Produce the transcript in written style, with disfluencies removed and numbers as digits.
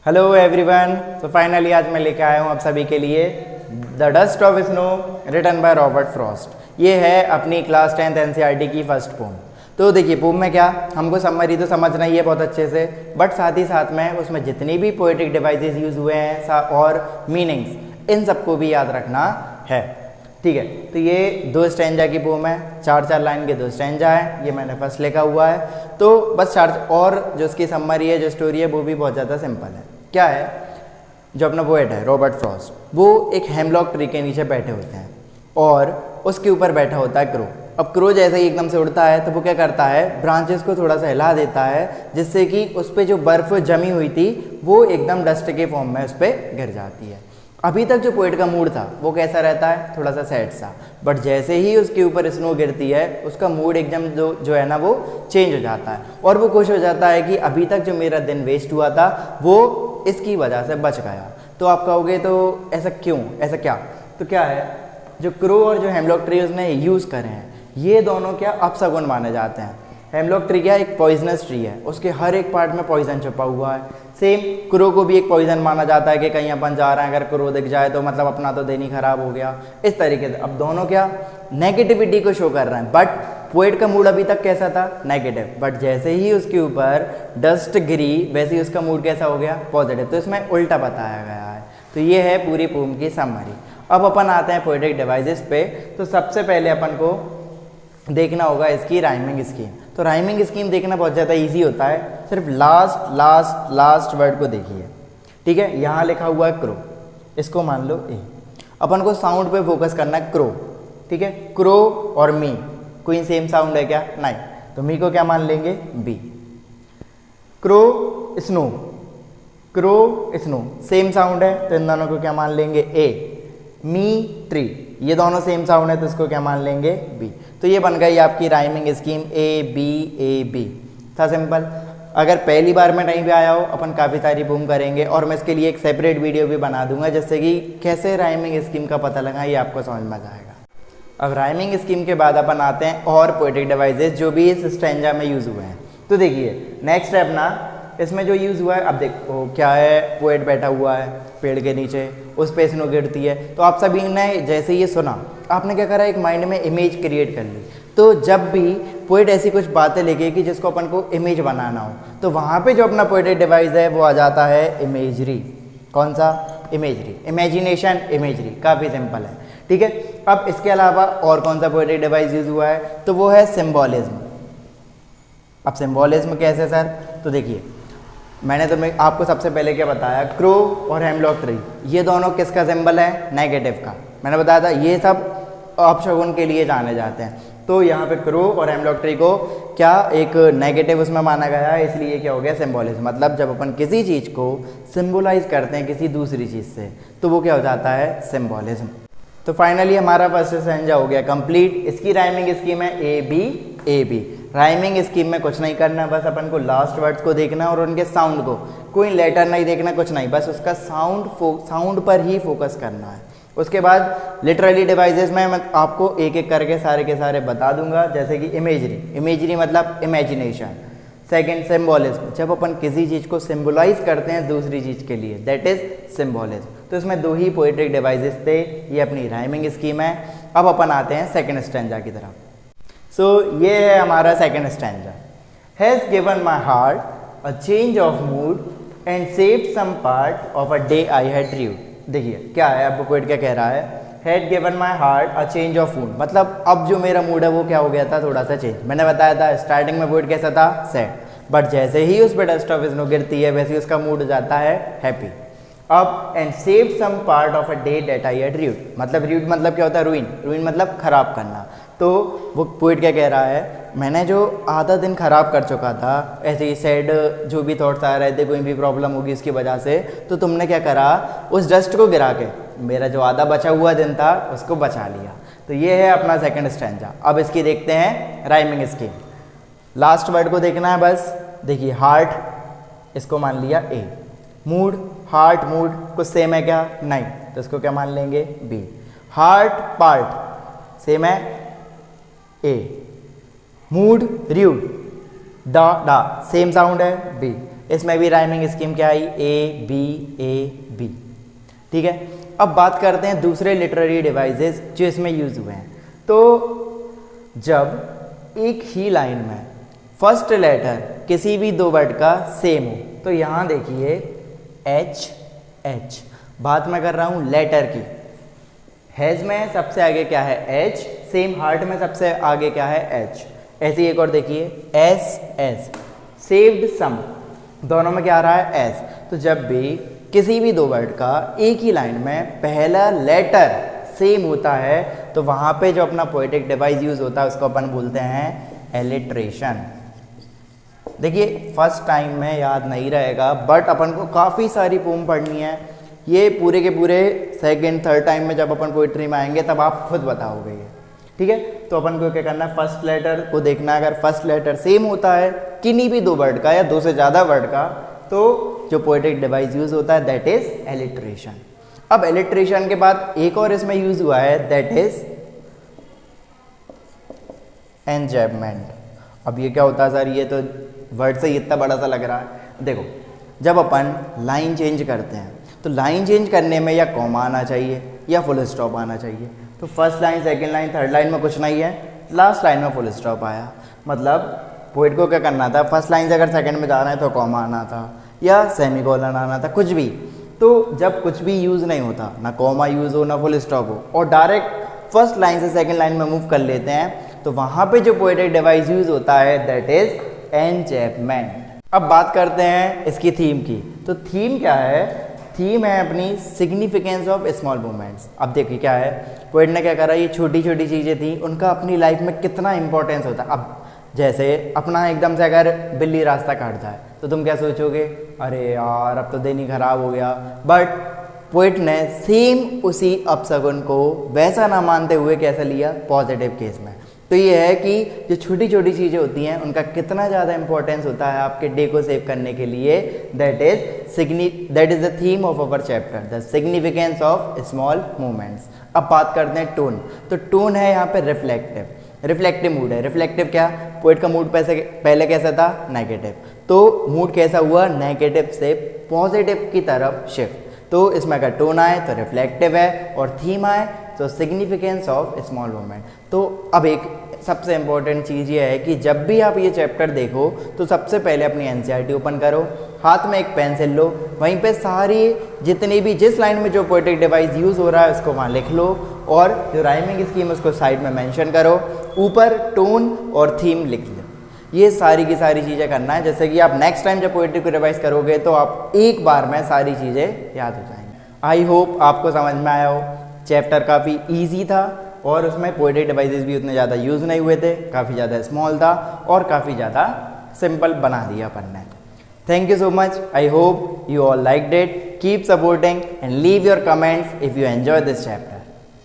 Hello everyone. तो finally आज मैं लेके आया हूँ आप सभी के लिए the dust of snow written by Robert Frost. ये है अपनी क्लास 10th एनसीईआरटी की फर्स्ट पोम। तो देखिए पोम में क्या, हमको समरी तो समझना ही है बहुत अच्छे से, बट साथ ही साथ में उसमें जितनी भी पोएटिक डिवाइसेस यूज़ हुए हैं और मीनिंग्स, इन सबको भी याद रखना है। ठीक है, तो ये 2 स्टैंजा की पोम है, 4 लाइन के 2 स्टैंजा है। ये मैंने फर्स्ट लिखा हुआ है, तो बस 4 और जो उसकी समरी है, जो स्टोरी है, वो भी बहुत ज़्यादा सिंपल है। क्या है, जो अपना पोएट है रॉबर्ट फ्रॉस्ट, वो एक हेमलॉक ट्री के नीचे बैठे होते हैं और उसके ऊपर बैठा होता है क्रो। अब क्रो जैसे ही एकदम से उड़ता है तो वो क्या करता है, ब्रांचेस को थोड़ा सा हिला देता है, जिससे कि उस पर जो बर्फ़ जमी हुई थी वो एकदम डस्ट के फॉर्म में उस पर गिर जाती है। अभी तक जो पोएट का मूड था वो कैसा रहता है, थोड़ा सा सैड सा, बट जैसे ही उसके ऊपर स्नो गिरती है उसका मूड एकदम जो है ना वो चेंज हो जाता है और वो खुश हो जाता है कि अभी तक जो मेरा दिन वेस्ट हुआ था वो इसकी वजह से बच गया। तो आप कहोगे तो ऐसा क्यों, ऐसा क्या? तो क्या है, जो क्रो और जो हेमलॉक ट्री उसने यूज़ करे हैं, ये दोनों क्या अपशगुन माने जाते हैं। हेमलॉक ट्री क्या एक पॉइजनस ट्री है, उसके हर एक पार्ट में पॉइजन छुपा हुआ है। सेम क्रो को भी एक पॉइजन माना जाता है कि कहीं अपन जा रहे हैं, अगर क्रो दिख जाए तो मतलब अपना तो दिन ही खराब हो गया, इस तरीके से। अब दोनों क्या नेगेटिविटी को शो कर रहे हैं, बट पोएट का मूड अभी तक कैसा था, नेगेटिव, बट जैसे ही उसके ऊपर डस्ट गिरी वैसे ही उसका मूड कैसा हो गया, पॉजिटिव। तो इसमें उल्टा बताया गया है। तो ये है पूरी पोम की समरी। अब अपन आते हैं पोएटिक डिवाइसेस पे। तो सबसे पहले अपन को देखना होगा इसकी राइमिंग स्कीम। तो राइमिंग स्कीम देखना बहुत ज़्यादा इजी होता है, सिर्फ लास्ट वर्ड को देखिए। ठीक है, यहाँ लिखा हुआ है क्रो, इसको मान लो ए। अपन को साउंड पे फोकस करना है, क्रो। ठीक है, क्रो और मी कोई सेम साउंड है क्या? नहीं, तो मी को क्या मान लेंगे, B. Crow snow, crow snow same sound है, तो इन दोनों को क्या मान लेंगे, ए। मी ट्री, ये दोनों सेम साउंड है, तो इसको क्या मान लेंगे, बी। तो ये बन गई आपकी राइमिंग स्कीम ए बी। था सिंपल। अगर पहली बार में नहीं भी आया हो, अपन काफ़ी सारी बूम करेंगे और मैं इसके लिए एक सेपरेट वीडियो भी बना दूंगा, जिससे कि कैसे राइमिंग स्कीम का पता लगा ये आपको समझ में आ जाएगा। अब राइमिंग स्कीम के बाद अपन आते हैं और पोएटिक डिवाइसेस जो भी इस स्टैंजा में यूज़ हुए हैं। तो देखिए नेक्स्ट है अपना, इसमें जो यूज़ हुआ है, अब देखो क्या है, पोएट बैठा हुआ है पेड़ के नीचे, उस पे स्नो गिरती है। तो आप सभी ने जैसे ये सुना, आपने क्या करा, एक माइंड में इमेज क्रिएट कर ली। तो जब भी पोएट ऐसी कुछ बातें लिखे कि जिसको अपन को इमेज बनाना हो, तो वहाँ पे जो अपना पोएटिक डिवाइस है वो आ जाता है इमेजरी। कौन सा? Imagery, imagination, imagery. काफ़ी सिंपल है। ठीक है, अब इसके अलावा और कौन सा पोएटिक डिवाइस यूज़ हुआ है, तो वो है सिम्बॉलिज्म। अब सिम्बॉलिज्म कैसे सर? तो देखिए मैंने तो आपको सबसे पहले क्या बताया, क्रो और हेमलॉक ट्री ये दोनों किसका सिंबल है, नेगेटिव का। मैंने बताया था ये सब अपशगुन के लिए जाने जाते हैं। तो यहाँ पे क्रो और हेमलॉक ट्री को क्या एक नेगेटिव उसमें माना गया है, इसलिए क्या हो गया, सिम्बॉलिज्म। मतलब जब अपन किसी चीज़ को सिम्बोलाइज करते हैं किसी दूसरी चीज़ से, तो वो क्या हो जाता है, सिम्बॉलिज्म। तो फाइनली हमारा फर्स्ट स्टैंजा हो गया कंप्लीट। इसकी राइमिंग स्कीम है ए बी। राइमिंग स्कीम में कुछ नहीं करना, बस अपन को लास्ट वर्ड्स को देखना और उनके साउंड को, कोई लेटर नहीं देखना, कुछ नहीं, बस उसका साउंड पर ही फोकस करना है। उसके बाद लिटरली डिवाइसेस में मैं आपको एक एक करके सारे के सारे बता दूंगा, जैसे कि इमेजरी मतलब इमेजिनेशन। सेकंड सिम्बॉलिज्म, जब अपन किसी चीज़ को सिम्बोलाइज करते हैं दूसरी चीज़ के लिए, दैट इज सिम्बॉलिज्म। तो इसमें 2 ही पोएट्रिक डिवाइसेस थे, ये अपनी राइमिंग स्कीम है। अब अपन आते हैं सेकंड स्टैंजा की तरफ। सो ये है हमारा second stanza. Has given my heart a change of mood and saved some part of a day I had dreamed. देखिए क्या है, अब पोएट क्या कह रहा है, had given my heart a change of mood, मतलब अब जो मेरा मूड है वो क्या हो गया था, थोड़ा सा चेंज। मैंने बताया था स्टार्टिंग में पोएट कैसा था, सैड, बट जैसे ही उस पर डस्ट ऑफ स्नो गिरती है वैसे ही उसका मूड हो जाता है हैप्पी। अब and save some part of a day that I had rued, मतलब रीड मतलब क्या होता है, रूइन मतलब खराब करना। तो वो पोएट क्या कह रहा है, मैंने जो आधा दिन खराब कर चुका था, ऐसे ही सैड जो भी थॉट्स आ रहे थे, कोई भी प्रॉब्लम होगी इसकी वजह से, तो तुमने क्या करा, उस डस्ट को गिरा के मेरा जो आधा बचा हुआ दिन था उसको बचा लिया। तो ये है अपना सेकंड स्टैंजा। अब इसकी देखते हैं राइमिंग स्कीम। लास्ट वर्ड को देखना है बस। देखिए हार्ट, इसको मान लिया ए। मूड, हार्ट मूड कुछ सेम है क्या? नहीं, तो इसको क्या मान लेंगे, बी। हार्ट पार्ट सेम है, ए। मूड र्यूड, डा सेम साउंड है, बी। इसमें भी राइमिंग स्कीम क्या आई, ए बी, ठीक है। अब बात करते हैं दूसरे लिटरेरी डिवाइसेस जो इसमें यूज हुए हैं। तो जब एक ही लाइन में फर्स्ट लेटर किसी भी दो वर्ड का सेम हो, तो यहाँ देखिए एच, बात मैं कर रहा हूँ लेटर की। हैज में सबसे आगे क्या है, एच, सेम हार्ट में सबसे आगे क्या है, एच। ऐसे एक और देखिए एस, सेव्ड सम, दोनों में क्या आ रहा है, एस। तो जब भी किसी भी दो वर्ड का एक ही लाइन में पहला लेटर सेम होता है, तो वहाँ पे जो अपना पोएटिक डिवाइस यूज होता है उसको अपन बोलते हैं एलिट्रेशन। देखिए फर्स्ट टाइम में याद नहीं रहेगा, बट अपन को काफ़ी सारी पोम पढ़नी है। ये पूरे के पूरे सेकंड थर्ड टाइम में जब अपन पोइट्री में आएंगे तब आप खुद बताओगे ये, ठीक है। तो अपन को क्या करना है, फर्स्ट लेटर को देखना है। अगर फर्स्ट लेटर सेम होता है किन्हीं भी दो वर्ड का या दो से ज़्यादा वर्ड का, तो जो पोएटिक डिवाइस यूज होता है दैट इज एलिट्रेशन। अब एलिट्रेशन के बाद एक और इसमें यूज हुआ है दैट इज एंजैबमेंट। अब ये क्या होता है सर, ये तो वर्ड से इतना बड़ा सा लग रहा है। देखो जब अपन लाइन चेंज करते हैं तो लाइन चेंज करने में या कॉमा आना चाहिए या फुल स्टॉप आना चाहिए। तो first line, second line, third line में कुछ नहीं है, लास्ट लाइन में फुल स्टॉप आया। मतलब पोइट को क्या करना था, फर्स्ट लाइन से अगर सेकंड में जा रहे हैं तो कॉमा आना था या सेमीकोलन आना था, कुछ भी। तो जब कुछ भी यूज़ नहीं होता, ना कॉमा यूज़ हो ना फुल स्टॉप हो, और डायरेक्ट फर्स्ट लाइन से सेकंड लाइन में मूव कर लेते हैं, तो वहाँ पे जो पोएटिक डिवाइस यूज़ होता है दैट इज एंजैबमेंट। अब बात करते हैं इसकी थीम की। तो थीम क्या है, थीम है अपनी सिग्निफिकेंस ऑफ स्मॉल मोमेंट्स। अब देखिए क्या है, पोएट ने क्या करा, ये छोटी छोटी चीज़ें थी, उनका अपनी लाइफ में कितना इंपॉर्टेंस होता है। अब जैसे अपना एकदम से अगर बिल्ली रास्ता काट जाए तो तुम क्या सोचोगे, अरे यार अब तो दिन ही खराब हो गया। बट पोएट ने सेम उसी अपशगुन को वैसा ना मानते हुए कैसा लिया, पॉजिटिव केस में। तो ये है कि जो छोटी छोटी चीज़ें होती हैं उनका कितना ज़्यादा इंपॉर्टेंस होता है आपके डे को सेव करने के लिए। That is the theme of our chapter, the significance of small moments. अब बात करते हैं टोन। तो टोन है यहाँ पे रिफ्लेक्टिव मूड है। रिफ्लेक्टिव क्या, पोएट का मूड पहले कैसा था, नेगेटिव, तो मूड कैसा हुआ, नेगेटिव से पॉजिटिव की तरफ शिफ्ट। तो इसमें अगर टोन आए तो रिफ्लेक्टिव है, और थीम आए तो सिग्निफिकेंस ऑफ स्मॉल मोमेंट। तो अब एक सबसे इंपॉर्टेंट चीज़ ये है कि जब भी आप ये चैप्टर देखो तो सबसे पहले अपनी एनसीईआरटी ओपन करो, हाथ में एक पेंसिल लो, वहीं पे सारी जितनी भी जिस लाइन में जो पोएटिक डिवाइस यूज़ हो रहा है उसको वहाँ लिख लो, और जो राइमिंग स्कीम उसको साइड में मेंशन करो, ऊपर टोन और थीम लिख लो। ये सारी की सारी चीज़ें करना है, जैसे कि आप नेक्स्ट टाइम जब पोएट्री को रिवाइज करोगे तो आप एक बार में सारी चीज़ें याद हो जाएंगी। आई होप आपको समझ में आया हो। चैप्टर काफ़ी ईजी था और उसमें पोएटिक डिवाइसेस भी उतने ज़्यादा यूज़ नहीं हुए थे, काफ़ी ज़्यादा स्मॉल था और काफ़ी ज़्यादा सिंपल बना दिया अपन ने। Thank you so much. I hope you all liked it. Keep supporting and leave your comments if you enjoy this chapter.